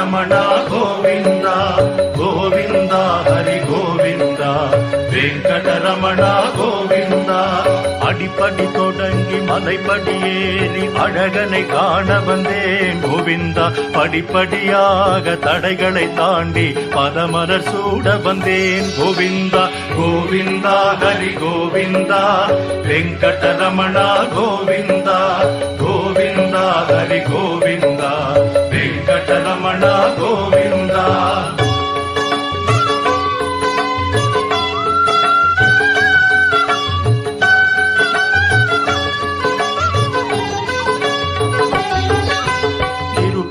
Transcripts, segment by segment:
వెంకటరమణ గోవింద గోవింద హరి గోవింద వెంకటరమణ గోవింద அடிப்படி தொடங்கி மலைப்படி ஏறி அழகனை காண வந்தேன் கோவிந்தா படிப்படியாக தடைகளை தாண்டி பதமலர் சூட வந்தேன் கோவிந்தா கோவிந்தா ஹரி கோவிந்தா வெங்கடரமணா கோவிந்தா கோவிந்தா ஹரி கோவிந்தா வெங்கடரமணா கோவிந்தா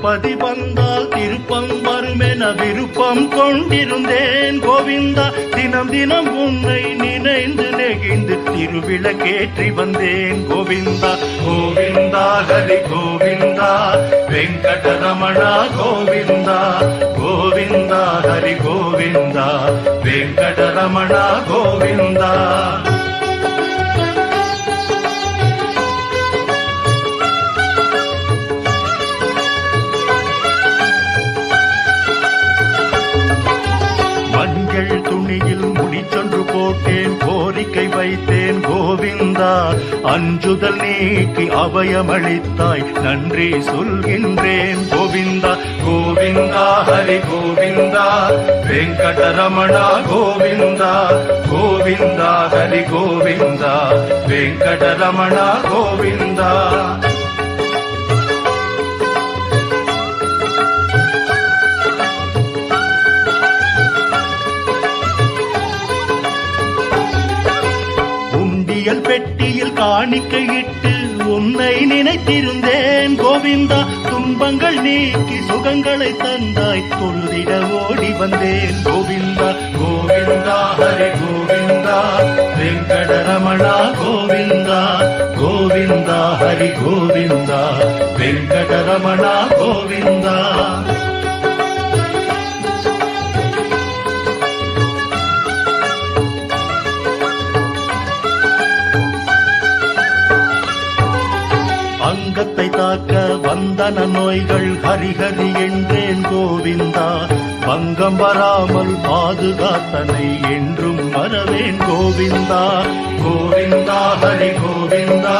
பதி வந்தால் திருப்பம் வருமென விருப்பம் கொண்டிருந்தேன் கோவிந்தா தினம் தினம் உன்னை நினைந்து நெகிழ்ந்து திருவிளக்கேற்றி வந்தேன் கோவிந்தா கோவிந்தா ஹரி கோவிந்தா வெங்கடரமணா கோவிந்தா கோவிந்தா ஹரி கோவிந்தா வெங்கடரமணா கோவிந்தா துணியில் முடிச்சொன்று போட்டேன் கோரிக்கை வைத்தேன் கோவிந்தா அஞ்சுதல் நீக்கி அபயமளித்தாய் நன்றி சொல்கின்றேன் கோவிந்தா கோவிந்தா ஹரி கோவிந்தா வெங்கடரமணா கோவிந்தா கோவிந்தா ஹரி கோவிந்தா வெங்கடரமணா கோவிந்தா பெட்டியில் காணிக்கையிட்டு உன்னை நினைத்திருந்தேன் கோவிந்தா துன்பங்கள் நீக்கி சுகங்களை தந்தாய் தொழுதிட ஓடி வந்தேன் கோவிந்தா கோவிந்தா ஹரி கோவிந்தா வெங்கடரமணா கோவிந்தா கோவிந்தா ஹரி கோவிந்தா வெங்கடரமணா கோவிந்தா அங்கத்தை தாக்க வந்தன நோய்கள் ஹரிஹரி என்றேன் கோவிந்தா பங்கம் வராமல் பாதுகாத்தனை என்றும் மறவேன் கோவிந்தா கோவிந்தா ஹரி கோவிந்தா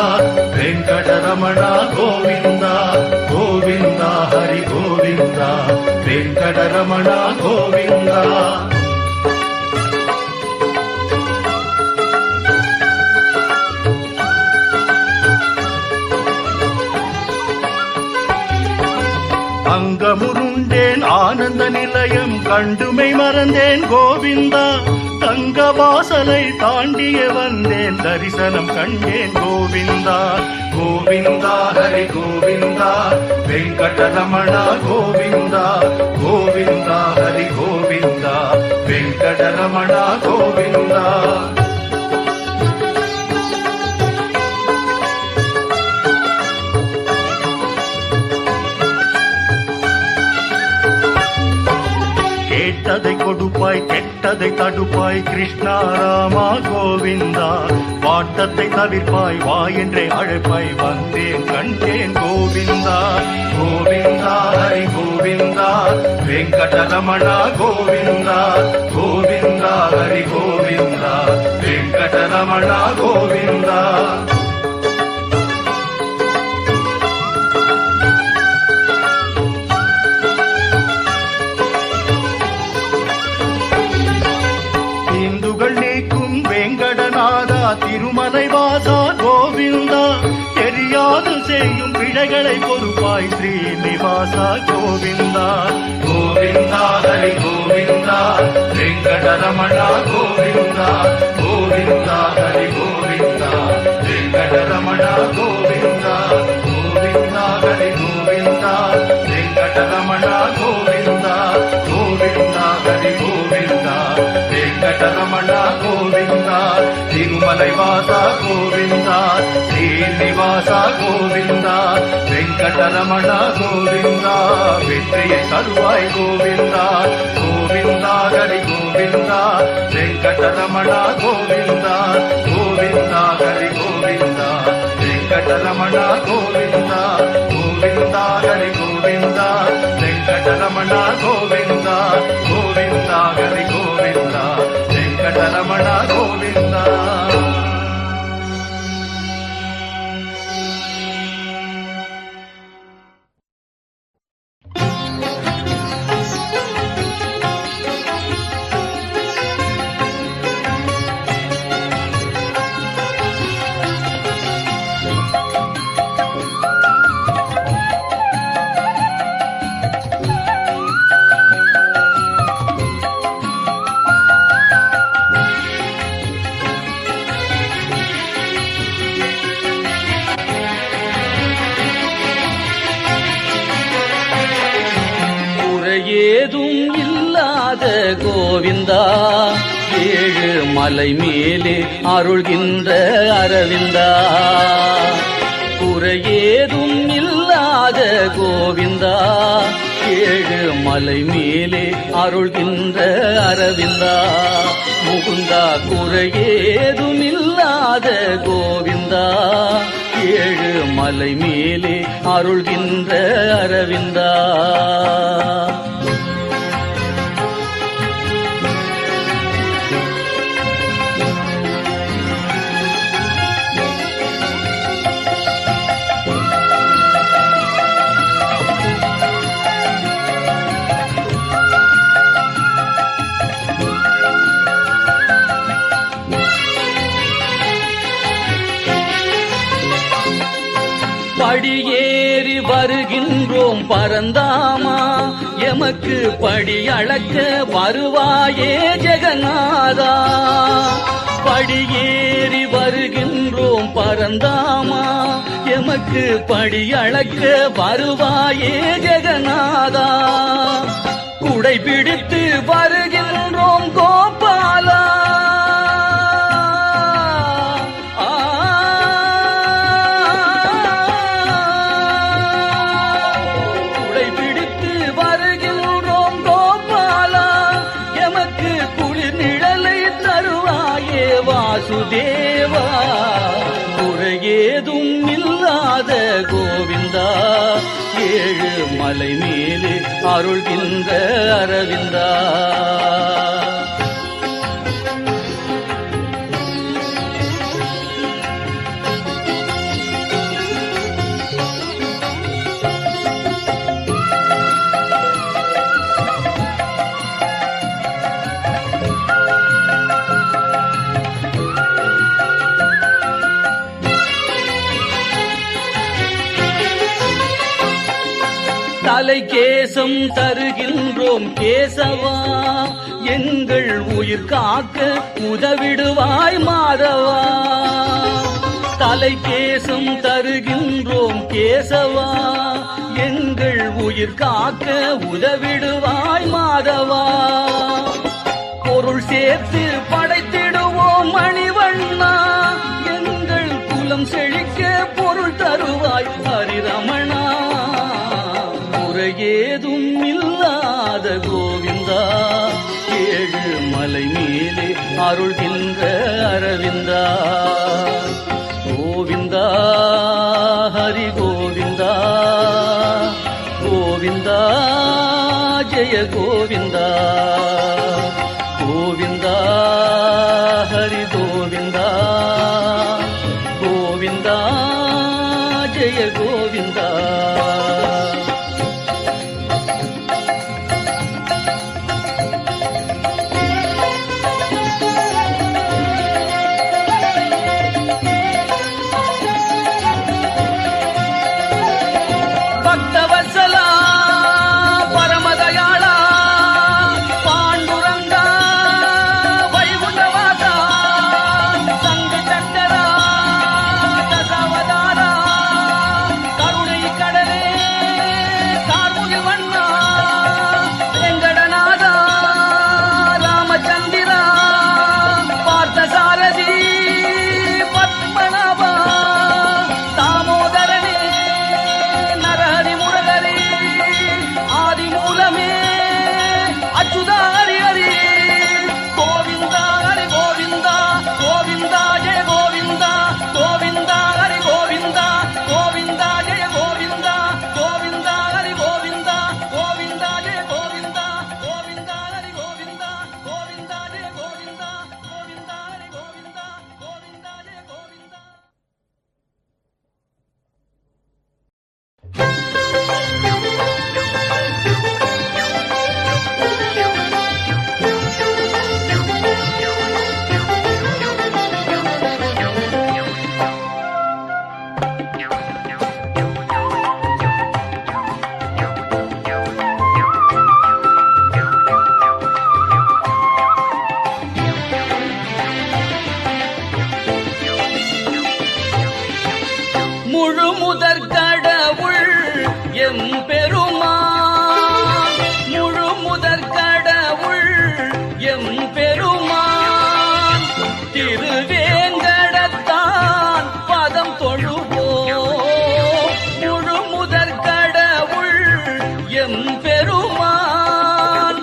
வெங்கடரமணா கோவிந்தா கோவிந்தா ஹரி கோவிந்தா வெங்கடரமணா கோவிந்தா அங்கமுருண்டேன் ஆனந்த நிலையம் கண்டுமை மறந்தேன் கோவிந்தா தங்க வாசலை தாண்டிய வந்தேன் தரிசனம் கண்டேன் கோவிந்தா கோவிந்தா ஹரி கோவிந்தா வெங்கடரமணா கோவிந்தா கோவிந்தா ஹரி கோவிந்தா வெங்கடரமணா கோவிந்தா கேட்டதை கொடுப்பாய் கெட்டதை தடுப்பாய் கிருஷ்ணா ராமா கோவிந்தா வாட்டத்தை தவிர்ப்பாய் வா என்றே அழைப்பாய் வந்தேன் கண்டேன் கோவிந்தா கோவிந்தா ஹரி கோவிந்தா வெங்கடரமணா கோவிந்தா கோவிந்தா ஹரி கோவிந்தா வெங்கடரமணா கோவிந்தா வெங்கடநாதா திருமலை வாசா கோவிந்தா தெரியாது செய்யும் பிழைகளை பொறுப்பாய் ஸ்ரீனிவாசா கோவிந்தா கோவிந்தா ஹரி கோவிந்தா வெங்கடரமணா கோவிந்தா கோவிந்தா ஹரி கோவிந்தா வெங்கடரமணா கோவிந்தா கோவிந்தா ஹரி கோவிந்தா வெங்கடரமணா கோவிந்தா கோவிந்தா ஹரி கோவிந்தா வெங்கடரமணா கோவிந்தா திருமலை வாசா கோவிந்தா ஸ்ரீனிவாசா கோவிந்தா வெங்கடரமணா கோவிந்தா வெற்றியை தருவாய் கோவிந்தா கோவிந்தா ஹரி கோவிந்தா வெங்கடரமணா கோவிந்தா கோவிந்தா ஹரி கோவிந்தா வெங்கடரமணா கோவிந்தா கோவிந்தா ஹரி கோவிந்தா வெங்கடரமணா வெங்கடரமணா கோவிந்தா கோவிந்தா ஹரி கோவிந்தா வெங்கடரமணா கோவிந்தா. ஏதும் இல்லாத கோவிந்தா ஏழு மலை மேலே அருள்கின்ற அரவிந்தா. குறையேதும் இல்லாத கோவிந்தா ஏழு மலை மேலே அருள்கின்ற அரவிந்தா. முகுந்தா குறையேதும் இல்லாத கோவிந்தா ஏழு மலை மேலே அருள்கின்ற அரவிந்தா. படியேறி வருகின்றோம் பரந்தாமா எமக்கு படி அளக்க வருவாயே ஜெகநாதா. படியேறி வருகின்றோம் பரந்தாமா எமக்கு படி அளக்க வருவாயே ஜெகநாதா. குடை பிடித்து வருகின்றோம் கோபாலா. வாசுதேவா குறையேதும் இல்லாத கோவிந்தா ஏழு மலை மேலே அருள்கின்ற அரவிந்தா. தலை கேசம் தருகின்றோம் கேசவா எங்கள் உயிர் காக்க உதவிடுவாய் மாதவா. தலை கேசம் தருகின்றோம் கேசவா எங்கள் உயிர் காக்க உதவிடுவாய் மாதவா. பொருள் சேர்த்து படைத்திடுவோம் மணிவண்ணா எங்கள் குலம் செழிக்க பொருள் தருவாய் ஹரிரமணா. ஏதும் இல்லாத கோவிந்தா ஏழு மலை மேலே அருள்கின்ற அரவிந்தா. கோவிந்தா ஹரி கோவிந்தா கோவிந்தா ஜெய கோவிந்தா. கோவிந்தா ஹரி கோவிந்தா கோவிந்தா ஜெய கோவிந்தா. பரமதயாளா பாண்டுரங்கா வைகுண்டவா எம் பெருமான்.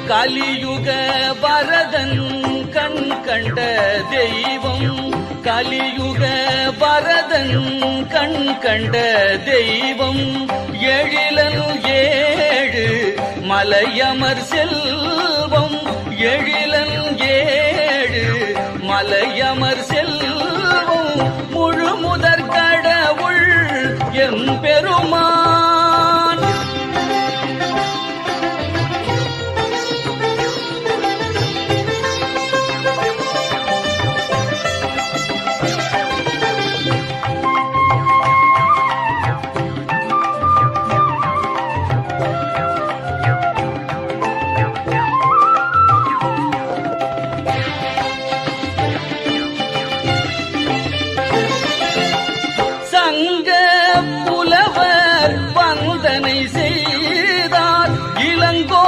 கலியுக வரதன் கண் கண்ட தெய்வம், கலியுக வரதன் கண் கண்ட தெய்வம், எழிலன் ஏழு மலையமர் செல்வம், எழிலன் ஏழு மலையமர் செல்வம், முழு முதற் கடவுள் எம் பெருமான். சங்க புலவர் வந்தனை செய்தார், இளங்கோ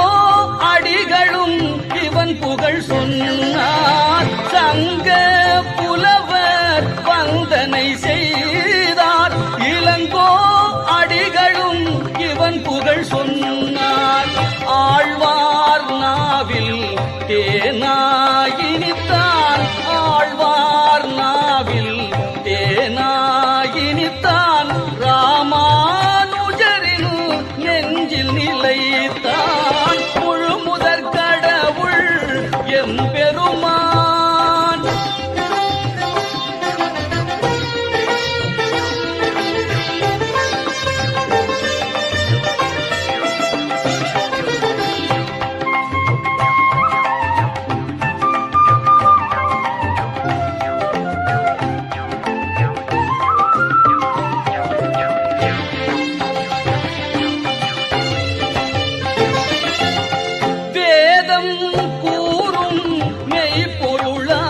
அடிகளும் இவன் புகழ் சொன்னார். சங்க புலவர் வந்தனை செய்தார், இளங்கோ அடிகளும் இவன் புகழ் சொன்னார். ஆழ்வார் நாவில் தேனாயினித்தான், ஆழ்வார் நாவில் தேனாயினித்தான், ராமானுஜரின் நெஞ்சில் நிலைத்தான், முழு முதற் கடவுள் எம் பெருமான். வேதம் கூறும் மெய்ப்பொருளானான்,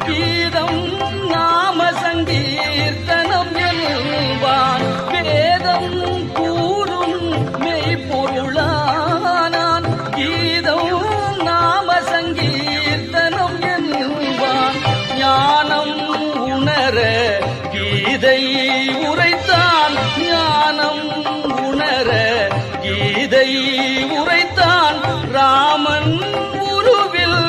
கீதம் நாம சங்கீர்த்தனம் என்பான். வேதம் கூறும் மெய்ப்பொருளானான், கீதம் நாம சங்கீர்த்தனம் என்பான். ஞானம் உணர கீதை உரைத்தான், ஞானம் உணர கீதை உரைத்தான். ராமன் உருவில்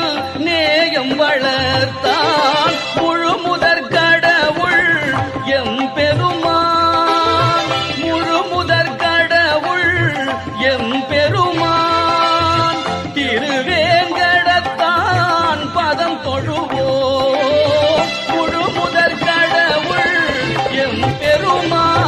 நேயம் வளர்த்தான், முழு முதற் கடவுள் எம் பெருமான், முழு முதற் கடவுள் எம் பெருமான். திருவேங்கடத்தான் பதம் தொழுவோம், முழு முதற் கடவுள் எம் பெருமான்.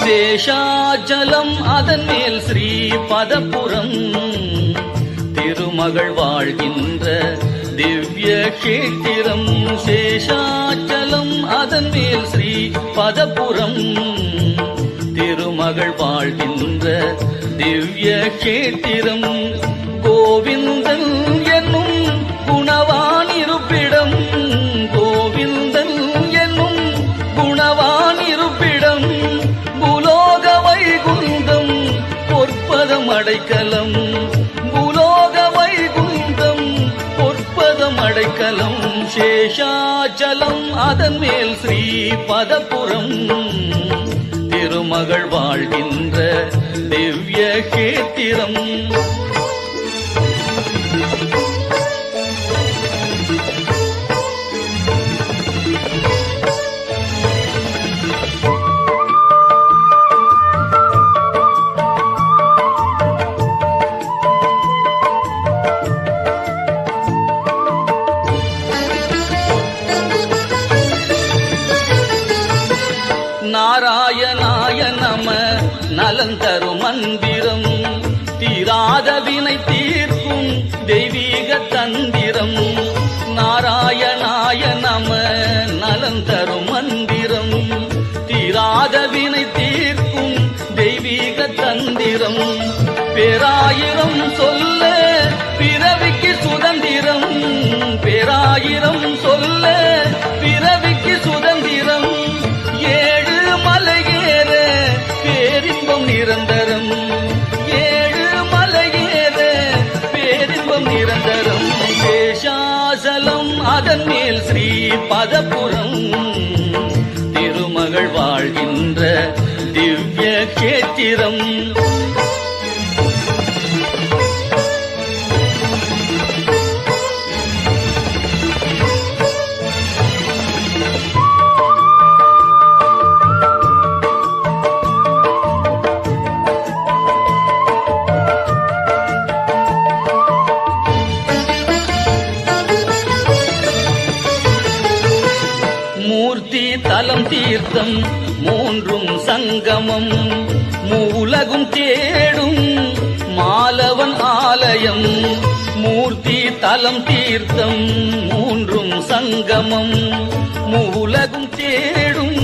சேஷாச்சலம் அதன் மேல் ஸ்ரீ பதபுரம், திருமகள் வாழ்கின்ற திவ்ய கஷேத்திரம். சேஷாச்சலம் அதன் மேல் ஸ்ரீ பதபுரம், திருமகள் வாழ்கின்ற திவ்ய கஷேத்திரம். கோவிந்தன் என்னும் குணவான் இருப்பிடம், கோவிந்தன் என்னும் குணவான் இருப்பிடம். பூலோக வைகுந்தம் பொற்பதம் அடைக்கலம், பூலோக வைகுந்தம் பொற்பதம் அடைக்கலம். சேஷாச்சலம் அதன் மேல் ஸ்ரீ பதபுரம், திருமகள் வாழ்கின்ற திவ்ய கஷேத்திரம். நாராயணாய நம நலந்தரும் மந்திரம், தீராத வினை தீர்க்கும் தெய்வீக தந்திரம். நாராயணாய நம நலன் தரும் மந்திரம் தீராத வினை தீர்க்கும் தெய்வீக தந்திரம் பேராயிரம் சொல்ல பிறவிக்கு சுதந்திரம் பேராயிரம் சொல்ல பிறவிக்கு சுதந்திரம் ஏழு மலையேற பேரின்பம் நிரந்தரம் ஏழு மலையேற பேரின்பம் நிரந்தரம் சேஷாசலம் அதன் மேல் ஸ்ரீ பதபுரம் திருமகள் வாழ்கின்ற திவ்ய கேத்திரம் மூர்த்தி தலம் தீர்த்தம் மூன்றும் சங்கமம் மூலகும் தேடும் மாலவன் ஆலயம் மூர்த்தி தலம் தீர்த்தம் மூன்றும் சங்கமம் மூலகும் தேடும்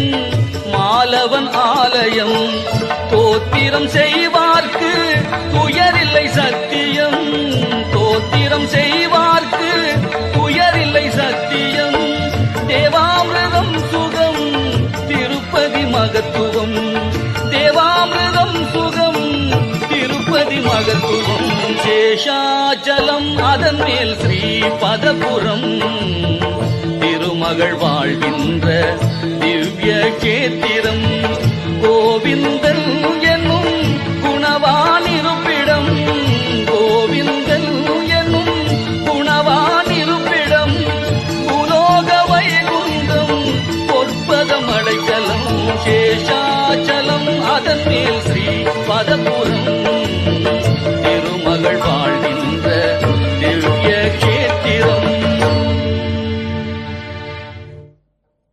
மாலவன் ஆலயம் தோத்திரம் செய்வார்க்கு துயரில்லை சத்தியம் தோத்திரம் செய்வார்க்கு துயரில்லை சத்தியம் தேவாமிர்தம் சுகம் திருப்பதி மகத்துவம் தேவாமிர்தம் சுகம் திருப்பதி மகத்துவம் சேஷாச்சலம் அதன் மேல் ஸ்ரீ பதபுரம் திருமகள் வாழ்கின்ற திவ்ய கேத்திரம் கோவிந்தன் என்னும் குணவான் இருப்பிடம்